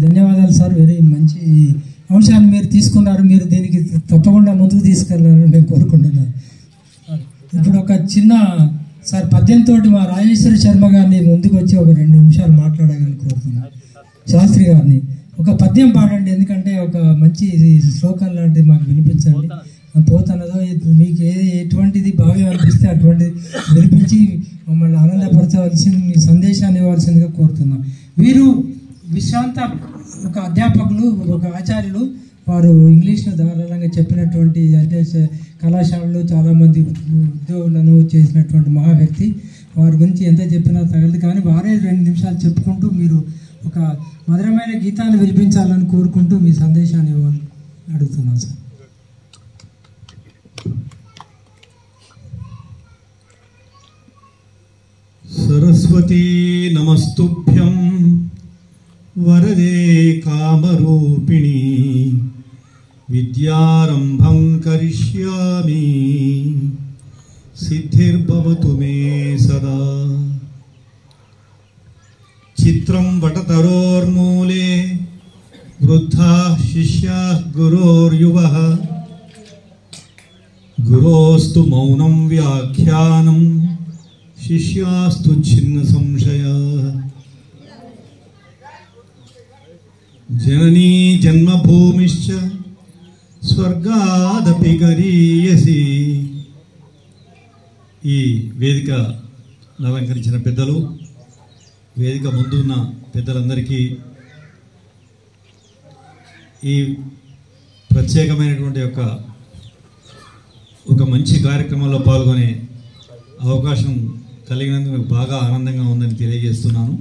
ధన్యవాదాలు sir. Very మంచి అంశాన్ని మీరు తీసుకున్నారు. మీరు దీనికి తప్పకుండా ముందుకు తీసుకెళ్ళాలని నేను కోరుకుంటున్నాను. ఇప్పుడు ఒక చిన్న సార్ పద్యంతో మా రాజేశ్వరి శర్మ గారిని ముందుకు వచ్చి ఒక 2 నిమిషాలు మాట్లాడాలని కోరుతున్నాను. శాస్త్రి గారిని ఒక పద్యం పాడండి, ఎందుకంటే ఒక మంచి శ్లోకం లాంటిది మాకు వినిపించండి. పోతున్నదో మీకు ఎటువంటిది బాగా అనిపిస్తే అటువంటిది వినిపించి మమ్మల్ని ఆనందపరచవలసింది, మీ సందేశాన్ని ఇవ్వాల్సిందిగా కోరుతున్నాం. వీరు విశ్రాంత ఒక అధ్యాపకులు, ఒక ఆచార్యులు. వారు ఇంగ్లీష్ను ధారాళంగా చెప్పినటువంటి అంటే కళాశాలలో చాలామంది ఉద్యోగులను చేసినటువంటి మహా వ్యక్తి. వారి గురించి ఎంత చెప్పినా తగలదు, కానీ వారే 2 నిమిషాలు చెప్పుకుంటూ మీరు ఒక మధురమైన గీతాన్ని వినిపించాలని కోరుకుంటూ మీ సందేశాన్ని ఇవ్వాలని అడుగుతున్నాను సార్. సరస్వతీ నమస్తుభ్యం వరదే కామరూపిణి విద్యారంభం కరిష్యామి సిద్ధిర్భవతు మే సదా. చిత్రం వటతరోర్మూలే వృద్ధా శిష్యా గురోర్యువః గురోస్తు మౌనం వ్యాఖ్యానం శిష్యాస్తు ఛిన్న సంశయా. జననీ జన్మభూమిశ్చ స్వర్గాదపి గరీయసి. ఈ వేదిక అలంకరించిన పెద్దలు, వేదిక ముందున్న పెద్దలందరికీ ఈ ప్రత్యేకమైనటువంటి ఒక మంచి కార్యక్రమంలో పాల్గొనే అవకాశం కలిగినందుకు నాకు బాగా ఆనందంగా ఉందని తెలియజేస్తున్నాను.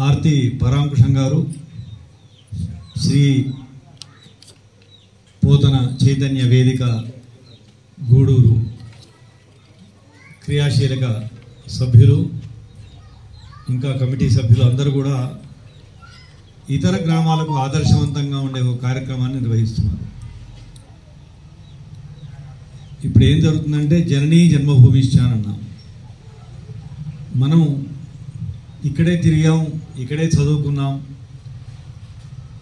ఆర్తి పరాంకుశం గారు, శ్రీ పోతన చైతన్య వేదిక గూడూరు క్రియాశీలక సభ్యులు, ఇంకా కమిటీ సభ్యులు అందరూ కూడా ఇతర గ్రామాలకు ఆదర్శవంతంగా ఉండే ఒక కార్యక్రమాన్ని నిర్వహిస్తున్నారు. ఇప్పుడు ఏం జరుగుతుందంటే జననీ జన్మభూమిశ్చ అని అన్నాం. మనం ఇక్కడే తిరిగాం, ఇక్కడే చదువుకున్నాం.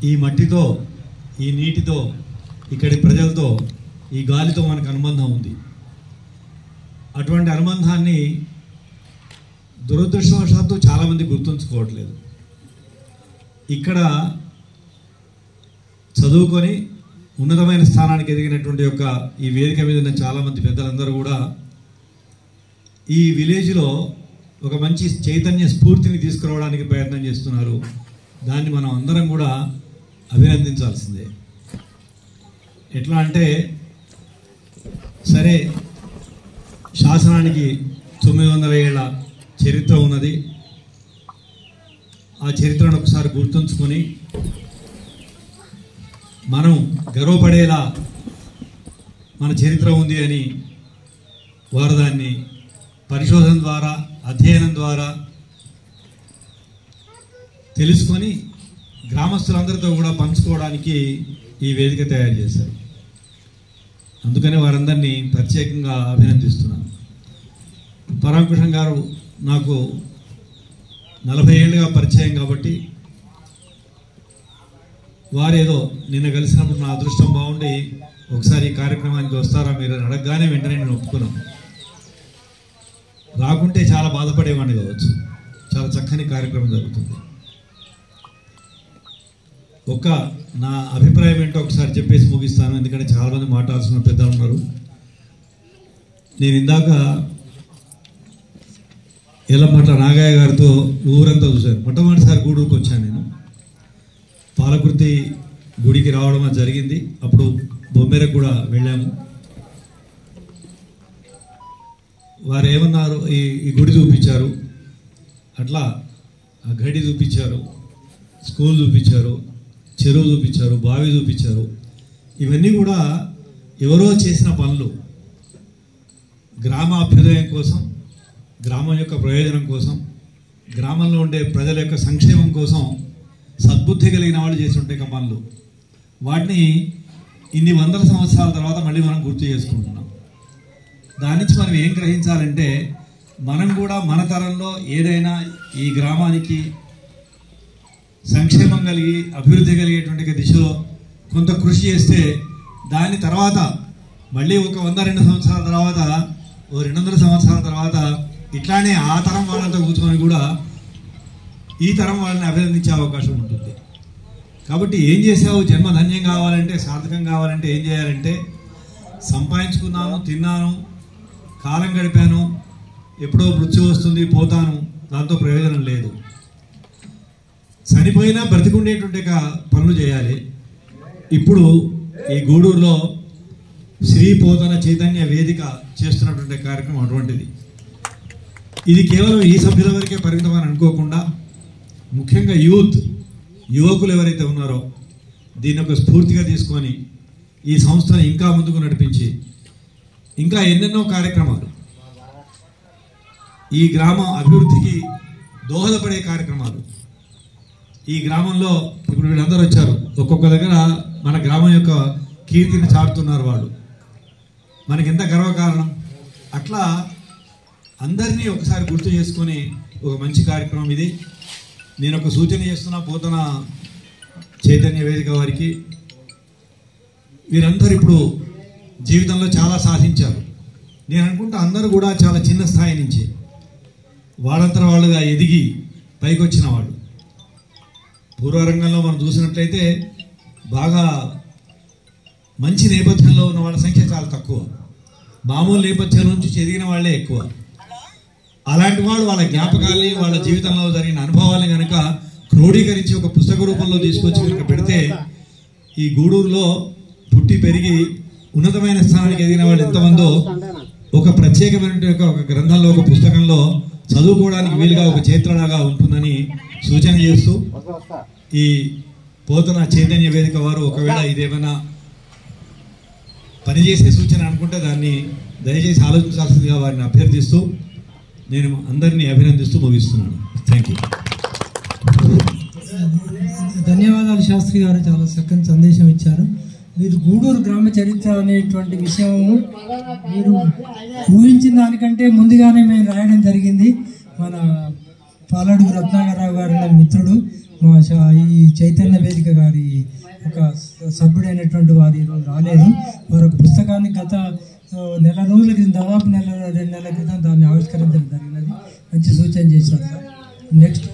ఈ మట్టితో, ఈ నీటితో, ఇక్కడి ప్రజలతో, ఈ గాలితో మనకు అనుబంధం ఉంది. అటువంటి అనుబంధాన్ని దురదృష్టవశాత్తు చాలామంది గుర్తుంచుకోవట్లేదు. ఇక్కడ చదువుకొని ఉన్నతమైన స్థానానికి ఎదిగినటువంటి ఈ వేదిక మీద ఉన్న చాలామంది పెద్దలందరూ కూడా ఈ విలేజ్లో ఒక మంచి చైతన్య స్ఫూర్తిని తీసుకురావడానికి ప్రయత్నం చేస్తున్నారు. దాన్ని మనం అందరం కూడా అభినందించాల్సిందే. ఎట్లా అంటే, సరే శాసనానికి 900 ఏళ్ల చరిత్ర ఉన్నది. ఆ చరిత్రను ఒకసారి గుర్తుంచుకొని మనం గర్వపడేలా మన చరిత్ర ఉంది అని వారు దాన్ని పరిశోధన ద్వారా, అధ్యయనం ద్వారా తెలుసుకొని గ్రామస్తులందరితో కూడా పంచుకోవడానికి ఈ వేదిక తయారు చేశారు. అందుకనే వారందరినీ ప్రత్యేకంగా అభినందిస్తున్నాను. పరాంకుశం గారు నాకు 40 ఏళ్ళుగా పరిచయం కాబట్టి వారేదో నిన్న కలిసినప్పుడు నా అదృష్టం బాగుండి ఒకసారి ఈ కార్యక్రమానికి వస్తారా మీరు అని అడగగానే వెంటనే నేను ఒప్పుకున్నాను. రాకుంటే చాలా బాధపడేవాడిని కావచ్చు. చాలా చక్కని కార్యక్రమం జరుగుతుంది. నా అభిప్రాయం ఏంటో ఒకసారి చెప్పేసి ముగిస్తాను, ఎందుకంటే చాలామంది మాట్లాడాల్సిన పెద్దలు ఉన్నారు. నేను ఇందాక ఎల్లమట్ల నాగయ్య గారితో ఊరంతా చూశాను. మొట్టమొదటిసారి గూడూరుకు వచ్చాను నేను. పాలకుర్తి గుడికి రావడం జరిగింది. అప్పుడు బొమ్మెరకు కూడా వెళ్ళాము. వారు ఏమన్నారు, ఈ గుడి చూపించారు, అట్లా ఆ గడి చూపించారు, స్కూల్ చూపించారు, చెరువు చూపించారు, బావి చూపించారు. ఇవన్నీ కూడా ఎవరో చేసిన పనులు. గ్రామ అభ్యుదయం కోసం, గ్రామం యొక్క ప్రయోజనం కోసం, గ్రామంలో ఉండే ప్రజల యొక్క సంక్షేమం కోసం సద్బుద్ధి కలిగిన వాళ్ళు చేస్తుంటే పనులు. వాటిని ఇన్ని వందల సంవత్సరాల తర్వాత మళ్ళీ మనం గుర్తు చేసుకుంటున్నాం. దాని నుంచి మనం ఏం గ్రహించాలంటే, మనం కూడా మన తరంలో ఏదైనా ఈ గ్రామానికి సంక్షేమం కలిగి అభివృద్ధి కలిగేటువంటి దిశలో కొంత కృషి చేస్తే దాని తర్వాత మళ్ళీ ఒక 100-200 సంవత్సరాల తర్వాత 200 సంవత్సరాల తర్వాత ఇట్లానే ఆ తరం వాళ్ళతో కూర్చొని కూడా ఈ తరం వాళ్ళని అభినందించే అవకాశం ఉంటుంది. కాబట్టి ఏం చేసావు, జన్మ ధన్యం కావాలంటే, సార్థకం కావాలంటే ఏం చేయాలంటే, సంపాదించుకున్నాను, తిన్నాను, కాలం గడిపాను, ఎప్పుడో మృత్యు వస్తుంది, పోతాను, దాంతో ప్రయోజనం లేదు. చనిపోయినా బ్రతికుండేటువంటి పనులు చేయాలి. ఇప్పుడు ఈ గూడూరులో శ్రీ పోతన చైతన్య వేదిక చేస్తున్నటువంటి కార్యక్రమం అటువంటిది. ఇది కేవలం ఈ సభ్యుల వరకే పరిమితం అని అనుకోకుండా ముఖ్యంగా యువకులు ఎవరైతే ఉన్నారో దీన్ని ఒక స్ఫూర్తిగా తీసుకొని ఈ సంస్థను ఇంకా ముందుకు నడిపించి ఇంకా ఎన్నెన్నో కార్యక్రమాలు, ఈ గ్రామ అభివృద్ధికి దోహదపడే కార్యక్రమాలు, ఈ గ్రామంలో ఇప్పుడు వీళ్ళందరూ వచ్చారు, ఒక్కొక్క దగ్గర మన గ్రామం యొక్క కీర్తిని చాటుతున్నారు వాళ్ళు, మనకి ఎంత గర్వకారణం. అట్లా అందరినీ ఒకసారి గుర్తు చేసుకొని ఒక మంచి కార్యక్రమం ఇది. నేను ఒక సూచన చేస్తున్నా పోతన చైతన్య వేదిక వారికి, వీరందరూ ఇప్పుడు జీవితంలో చాలా సాధించారు. నేను అనుకుంటా అందరూ కూడా చాలా చిన్న స్థాయి నుంచి వాళ్ళంతా వాళ్ళుగా ఎదిగి పైకి వచ్చిన వాళ్ళు. పూర్వరంగంలో మనం చూసినట్లయితే బాగా మంచి నేపథ్యంలో ఉన్న వాళ్ళ సంఖ్య చాలా తక్కువ, మామూలు నేపథ్యం నుంచి ఎదిగిన వాళ్ళే ఎక్కువ. అలాంటి వాళ్ళు వాళ్ళ జ్ఞాపకాల్ని, వాళ్ళ జీవితంలో జరిగిన అనుభవాలను కనుక క్రోడీకరించి ఒక పుస్తక రూపంలో తీసుకొచ్చి కనుక పెడితే ఈ గూడూరులో పుట్టి పెరిగి ఉన్నతమైన స్థానానికి ఎదిగిన వాళ్ళు ఎంతమందో ఒక ప్రత్యేకమైన ఒక గ్రంథంలో, ఒక పుస్తకంలో చదువుకోవడానికి వీలుగా ఒక చరిత్రలాగా ఉంటుందని సూచన చేస్తూ ఈ పోతన చైతన్య వేదిక వారు ఒకవేళ ఇదేమైనా పనిచేసే సూచన అనుకుంటే దాన్ని దయచేసి ఆలోచించాల్సిందిగా వారిని అభ్యర్థిస్తూ నేను అందరినీ అభినందిస్తూ ముగిస్తున్నాను. Thank you. ధన్యవాదాలు శాస్త్రి గారు, చాలా చక్కని సందేశం ఇచ్చారు. మీరు గూడూరు గ్రామ చరిత్ర అనేటువంటి విషయము మీరు ఊహించిన దానికంటే ముందుగానే మేము రాయడం జరిగింది. మన పాలడుగు రత్నాకరరావు గారు మిత్రుడు, మా ఈ చైతన్య వేదిక గారి ఒక సభ్యుడైనటువంటి వారు ఈరోజు రాలేదు. వారు ఒక పుస్తకాన్ని గత నెల రోజుల క్రితం, దాదాపు 2 నెలల క్రితం దాన్ని ఆవిష్కరించడం జరిగినది. మంచి సూచన చేశారు సార్. నెక్స్ట్